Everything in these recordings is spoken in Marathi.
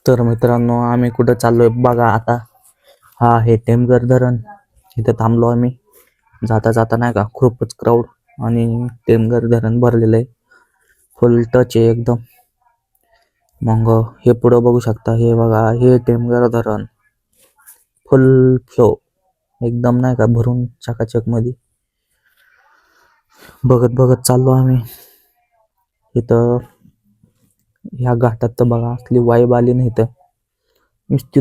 तर मित्रांनो, आम्ही कुठं चाललोय बघा आता. हा आहे टेमघर धरण. इथं थांबलो आम्ही. जाता जाता नाही का खूपच क्राऊड. आणि टेमघर धरण भरलेलं आहे. फुल टच आहे एकदम. मग हे पुढं बघू शकता. हे बघा, हे टेमघर धरण फुल फ्लो एकदम नाही का भरून चकाचक मध्ये. बघत बघत चाललो आम्ही. इथं ह्या घाटात तर बघा असली वाईब आली नाही. इथं नुसती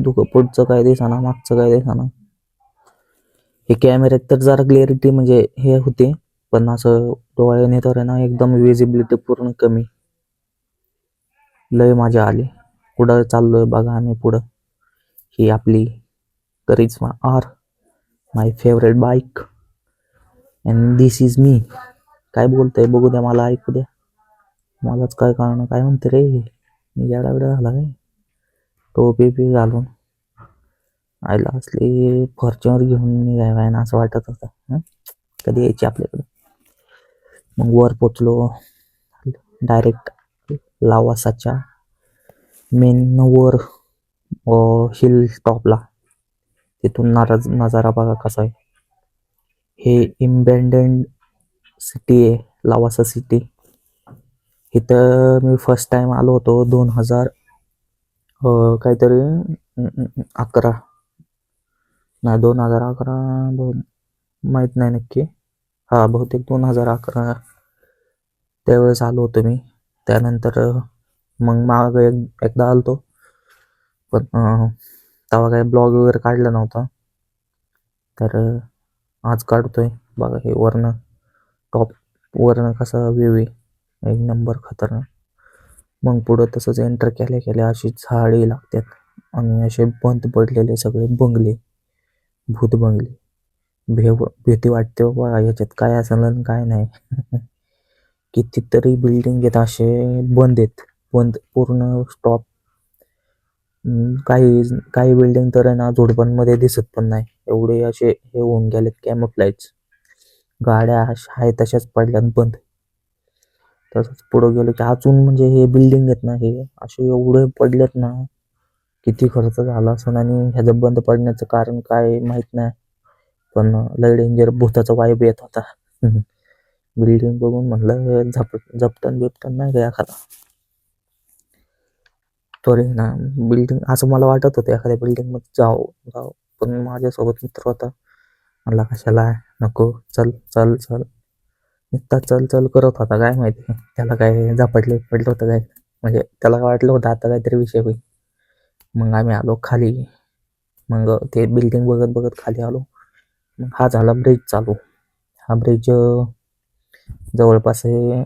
धुकं पुढचं काय दिसाना, मागचं काय दिसाना. हे कॅमेऱ्यात तर जरा क्लिअरिटी म्हणजे हे होते, पण असं डोळ्याने तर आहे ना एकदम विजिबिलिटी पूर्ण कमी. लय मजा आली. पुढं चाललोय बघा आम्ही पुढं. ही आपली Karizma R, my favourite bike, and this is me. काय बोलतंय बघू द्या, मला ऐकू द्या. मलाच काय कळणार काय म्हणते रे. मी येडा वेडा झाला काय? टोपी पी घालून आयला असली फॉर्च्युनर घेऊन निघाय ना असं वाटत होतं. कधी यायची आपल्याकडे. मग वर पोचलो डायरेक्ट लावासाच्या मेन वर हिल टॉपला. तिथून नजारा बघा कसा आहे. हे इम्बॅन्डन्ड सिटी आहे, लावासा सिटी. इथं मी फर्स्ट टाइम आलो होतो 2000 काहीतरी 11, नाही 2011, माहीत नाही नक्की. हा बहुतेक 2011 त्यावेळेस आलो होतो मी. त्यानंतर मग माग एकदा आलतो, पण तेव्हा काही ब्लॉग वगैरे काढला नव्हता. तर आज काढतोय बघा. हे वरनं टॉप वरनं कसा व्ह्यू आहे, एक नंबर खतरनाक. मग पुढं तसंच एंटर केल्या केल्या अशी झाडे लागतात आणि असे बंद पडलेले सगळे बंगले, भूत बंगले. भीती वाटते बाबा, याच्यात काय असेल आणि काय नाही. कितीतरी बिल्डिंग आहेत असे बंद आहेत, बंद पूर्ण स्टॉप. काही काही बिल्डिंग तर आहे ना झोडपांमध्ये दिसत पण नाही, एवढे असे हे होऊन गेलेत कॅमोफ्लॅज. गाड्या आहेत तशाच पडल्यात बंद. तसंच पुढं गेलो की अजून म्हणजे हे बिल्डिंग आहेत ना, हे असे एवढे पडलेत ना. किती खर्च झाला असं आणि ह्याचं बंद पडण्याचं कारण काय माहित नाही. पण लय डेंजर भूताचा वाईब येत होता. बिल्डिंग बघून म्हणलं झपटन बिपटन नाही का एखादा. तरी ना बिल्डिंग असं मला वाटत होतं एखाद्या बिल्डिंग मध्ये जाऊ जाऊ, पण माझ्यासोबत मित्र होता. म्हणला कशाला नको, चल चल चल. नुसता चल चल करत होता. काय माहिती त्याला काय झपाटलं पडलं होतं काय, म्हणजे त्याला काय वाटलं होतं आता काहीतरी विषय होईल. मग आम्ही आलो खाली. मग ते बिल्डिंग बघत बघत खाली आलो. मग हा झाला ब्रिज चालू. हा ब्रिज जवळपास आहे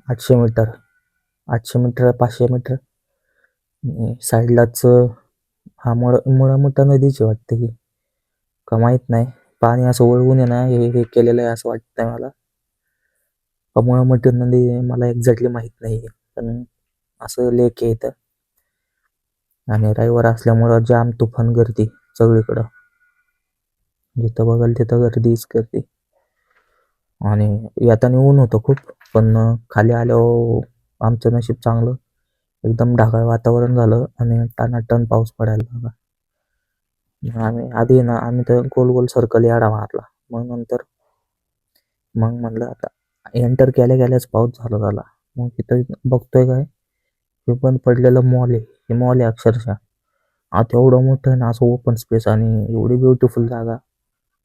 800 मीटर, 800 मीटर 500 मीटर. साईडलाच हा मुळामुठा नदीची वाटते ही, का माहीत नाही. पाणी असं वळवून आहे ना हे केलेलं आहे असं वाटतंय मला. मुळामुठा नदी मला एक्झॅक्टली माहीत नाही, पण असं लेक आहे इथं. आणि रविवार असल्यामुळं जाम तुफान गर्दी सगळीकडं. जिथं बघाल तिथं गर्दीच गर्दी. आणि येताना ऊन होतं खूप, पण खाली आल्यावर आमचं नशीब चांगलं. एकदम ढगाळ वातावरण झालं आणि टनाटन पाऊस पडायला लागला. आम्ही तर गोल गोल सर्कल याडा मारला. मग नंतर मग म्हणलं आता एंटर केल्या गेल्याच पाऊस झाला. मग तिथं बघतोय काय, हे बंद पडलेलं मॉल आहे. हे मॉल आहे अक्षरशः. आता एवढं मोठं आहे ना, असं ओपन स्पेस आणि एवढी ब्युटिफुल जागा.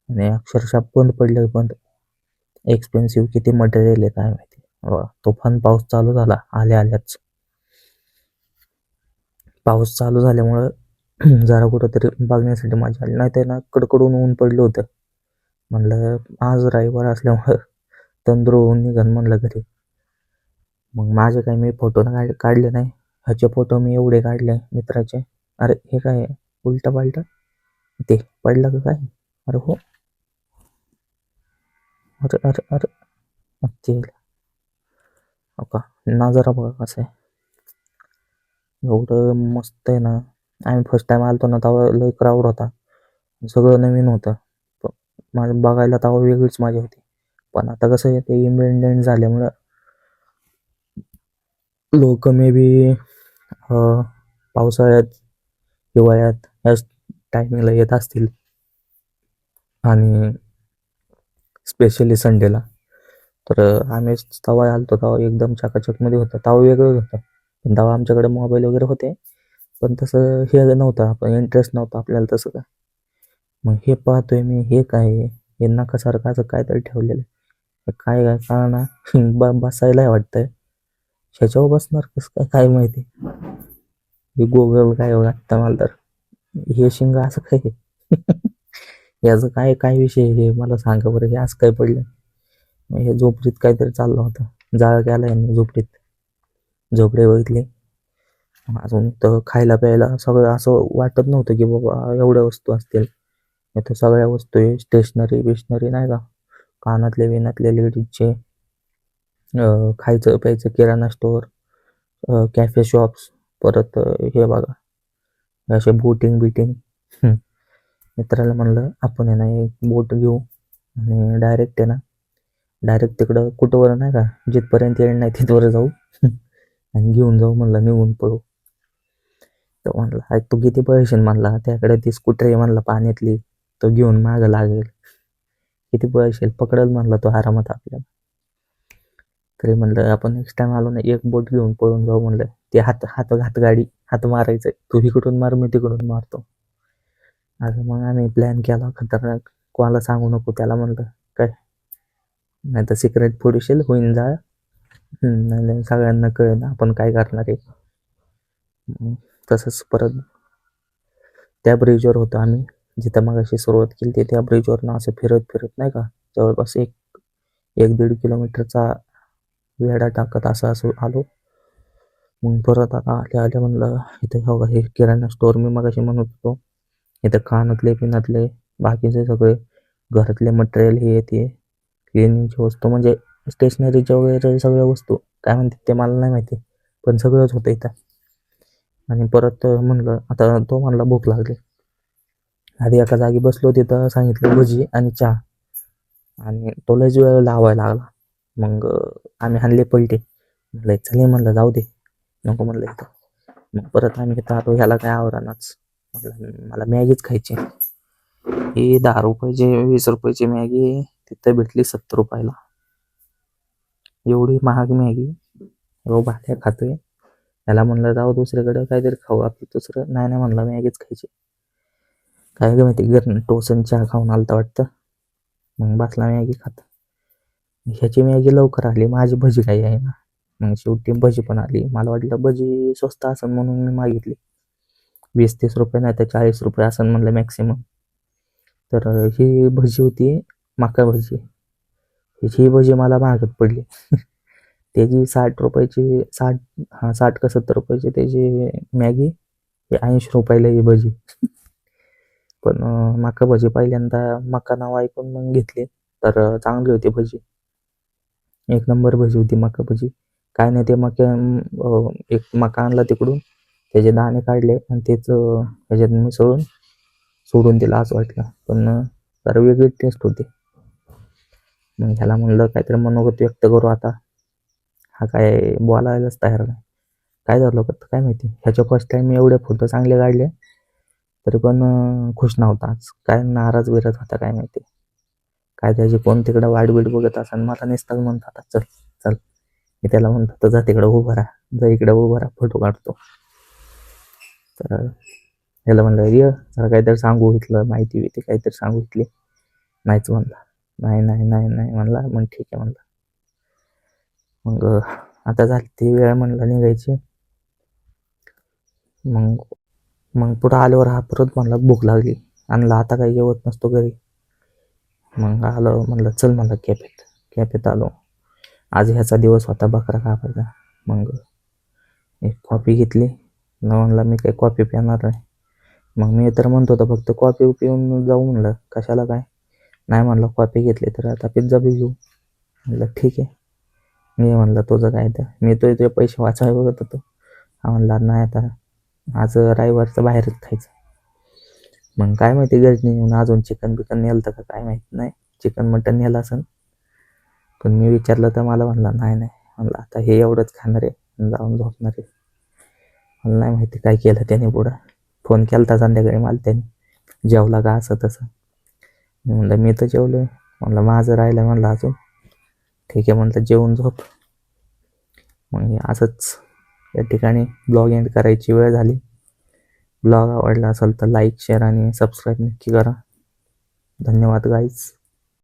आणि अक्षरशः बंद पडलं, बंद. एक्सपेन्सिव्ह किती मटेरियल आहे काय माहिती. तुफान पाऊस चालू झाला आल्याच. पाऊस चालू झाल्यामुळं जरा कुठंतरी बघण्यासाठी मजा आली. नाही तर ना कडकडून ऊन पडलं होतं. म्हणलं आज रविवार असल्यामुळं तंद्र होऊन निघन म्हणलं घरी. मग माझे काही मी फोटो काढले नाही. ह्याचे फोटो मी एवढे काढले मित्राचे. अरे हे काय उलटा पालटा ते पडलं का काय. अरे हो, अरे अरे अरे ते का नजारा बघा कसं आहे. एवढं मस्त आहे ना. आम्ही फर्स्ट टाइम आलतो ना तेव्हा लय क्राऊड होता, सगळं नवीन होतं. माझं बघायला तेव्हा वेगळीच मजा होती. पण आता कसं आहे ते इंडिपेंडेंट झाल्यामुळं लोक मे बी पावसाळ्यात हिवाळ्यात ह्याच टायमिंगला येत असतील आणि स्पेशली संडेला. तर आम्ही तेव्हा आलतो तेव्हा एकदम चकाचकमध्ये होतं. तेव्हा वेगळंच होतं, पण तेव्हा आमच्याकडे मोबाईल वगैरे होते, पण तसं हे नव्हतं, आपण इंटरेस्ट नव्हता आपल्याला तसं काय. मग हे पाहतोय मी, हे काय आहे? हे नकासारखं असं काहीतरी ठेवलेलं आहे. काय काय कळना. बसायला वाटतंय, ह्याच्यावर बसणार कसं काय काय माहिती. हे गोगल काय वाटतं मला तर. हे शिंग असं काय याचं काय काय विषय आहे हे मला सांगा बरं. हे असं काय पडलं? हे झोपडीत काहीतरी चाललं होतं, जाळ केला यांनी झोपडीत. झोपडे बघितले अजून तर खायला प्यायला सगळं. असं वाटत नव्हतं की बाबा एवढ्या वस्तू असतील. इथं सगळ्या वस्तू आहे, स्टेशनरी बिशनरी नाही का, कानातले विनातले लेडीजचे, खायचं प्यायचं किराणा स्टोअर, कॅफे शॉप्स, परत हे बघा असे बोटिंग बिटिंग. मित्राला म्हणलं आपण आहे ना एक बोट घेऊ आणि डायरेक्ट आहे ना, डायरेक्ट तिकडं कुठंवर नाही का, जिथपर्यंत येईल नाही तिथवर जाऊ आणि घेऊन जाऊ म्हणलं, निघून पळू. तर म्हणला तू किती पैसे म्हणला, त्याकडे ती स्कूटर आहे म्हणला पाण्यातली, तो घेऊन मागं लागेल. किती पैसे पकडल म्हणला तो आरामात आपल्याला. तरी म्हणलं आपण नेक्स्ट टाइम आलो ना एक बोट घेऊन पळून जाऊ म्हणलं. ते हात हात हात गाडी हात मारायचंय, तू इकडून मार मी तिकडून मारतो. असं मग आम्ही प्लॅन केला खतरनाक. कोणाला सांगू नको त्याला म्हणलं, काय नाही तर सिक्रेट पुढशील होईन जाळ. नाही सगळ्यांना कळेल आपण काय करणार आहे. तसंच परत त्या ब्रिजवर होतो आम्ही जिथं मग अशी सुरुवात केली होती. त्या ब्रिजवरनं असं फिरत फिरत नाही का जवळपास एक 1-1.5 किलोमीटरचा वेढा टाकत असं असं आलो. मग परत आता आल्या आल्या म्हणलं इथं हो हे किराणा स्टोअर मी मगाशी म्हणत होतो, इथं कानातले पिनातले बाकीचे सगळे घरातले मटेरियल हे ते क्लिनिंगची वस्तू म्हणजे स्टेशनरीच्या वगैरे सगळ्या वस्तू काय म्हणतात ते मला नाही माहिती, पण सगळंच होतं इथं. आणि परत म्हणलं आता तो म्हणला भूक लागली. आधी एका जागी बसलो, तिथं सांगितलं भजी आणि चहा, आणि तो लयच वेळ लावायला लागला. मग आम्ही हाणले पलटे. म्हणलं चले म्हणलं जाऊ दे नको म्हणलं इथं. मग परत आम्ही इथं आलो, ह्याला काय आवरानाच. म्हटलं मला मॅगीच खायची. ही 10 रुपयाची 20 रुपयाची मॅगी तिथं भेटली 70 रुपयाला. एवढी महाग मॅगी हो भाट्या खातोय. त्याला म्हणलं जाऊ दुसरीकडे काहीतरी खाऊ आपलं दुसरं. नाही नाही म्हणलं मॅगीच खायची. काय ग माहिती घरनं टोसन चहा खाऊन आलता वाटतं, मग बसला मॅगी खात. ह्याची मॅगी लवकर आली, माझी भजी काही आहे ना. मग शेवटी भजी पण आली. मला वाटलं भजी स्वस्त असेल म्हणून मी मागितली. 20-30 रुपये नाही तर 40 रुपये असेल म्हणलं मॅक्सिमम. तर ही भजी होती मका भजी. ही भजी मला महागत पडली. त्याची 60 रुपयाची 60 का 70 रुपयाची त्याची मॅगी, 80 रुपयाला ही भजी. पण मका भजी पहिल्यांदा मका नाव ऐकून मग घेतली, तर चांगली होती भजी. एक नंबर भजी होती मका भजी. काय नाही ते एक मका आणला तिकडून, त्याचे दाणे काढले आणि तेच ह्याच्यात मिसळून सोडून दिला असं वाटलं, पण जरा वेगळी टेस्ट होती. मग ह्याला म्हणलं काहीतरी मनोगत व्यक्त करू आता. हा काय बोलायलाच तयार नाही. काय झालं होतं काय माहिती. ह्याच्या फर्स्ट टाइम मी एवढे फोटो चांगले काढले तरी पण खुश नव्हता आज. काय नाराज बिराज होता काय माहिती. काय त्याची कोण तिकडं वाटबीट बघत असेल, मला नेसताच म्हणतात चल चल. मी त्याला म्हणतो जा तिकडं उभं राहा, जा इकडं उभं राहा फोटो काढतो. तर त्याला म्हणलं ये जरा काहीतरी सांगू इथलं माहिती बिती काहीतरी सांगू इथली. नाहीच म्हणला. नाही नाही नाही नाही म्हणला. मग ठीक आहे म्हणलं. मग आता झाली ती वेळ म्हणलं निघायची. मग मग पुढं आल्यावर हा परत म्हणला भूक लागली, आणला आता काही जेवत नसतो घरी. मग आलो म्हणलं चल म्हणलं कॅफेत आलो. आज ह्याचा दिवस होता बकरा कापायचा. मग एक कॉफी घेतली. न म्हणला मी काही कॉफी पिणार नाही. मग मी तर म्हणतो होतं फक्त कॉफी पिऊन जाऊ म्हणलं, कशाला काय. नाही म्हणलं कॉफी घेतली तर आता पिझ्झा बी घेऊ. म्हणलं ठीक आहे. मी म्हणलं तुझं काय तर, मी तो तुझे पैसे वाचायला बघत होतो. हा म्हणला नाही आता आज रविवारचं बाहेरच खायचं. मग काय माहिती घरची येऊन अजून चिकन बिकन नेलं का काय माहित नाही. चिकन मटन नेलं असेल, पण मी विचारलं तर मला म्हणला नाही नाही. म्हणलं आता हे एवढंच खाणार आहे जाऊन झोपणार आहे. मला नाही माहिती काय केलं त्याने पुढं. फोन केला होता संध्याकाळी मला त्याने, जेवला का असं तसं. म्हणलं मी तर जेवलोय. म्हणलं माझं राहिलं म्हणलं अजून. ठीक आहे म्हणलं, जेवून झोप. मग असंच या ठिकाणी ब्लॉग एंड करायची वेळ झाली. ब्लॉग आवडला असेल तर लाईक, शेअर आणि सबस्क्राईब नक्की करा. धन्यवाद गाईज.